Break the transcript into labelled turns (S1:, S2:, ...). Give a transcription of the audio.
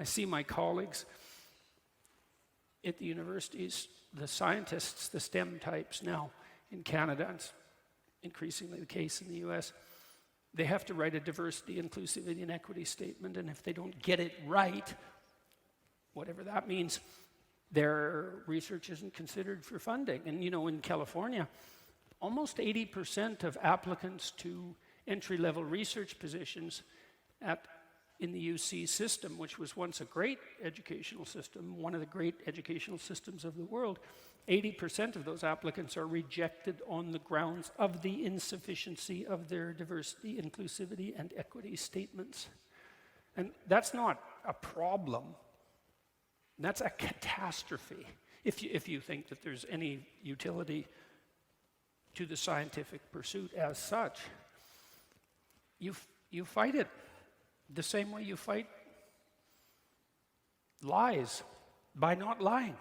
S1: I see my colleagues at the universities, the scientists, the STEM types now in Canada, and it's increasingly the case in the US, they have to write a diversity, inclusivity, and equity statement, and if they don't get it right, whatever that means, their research isn't considered for funding. And in California, almost 80% of applicants to entry-level research positions in the UC system, which was once a great educational system, one of the great educational systems of the world, 80% of those applicants are rejected on the grounds of the insufficiency of their diversity, inclusivity, and equity statements. And that's not a problem. That's a catastrophe if you think that there's any utility to the scientific pursuit as such. You fight it the same way you fight lies, by not lying.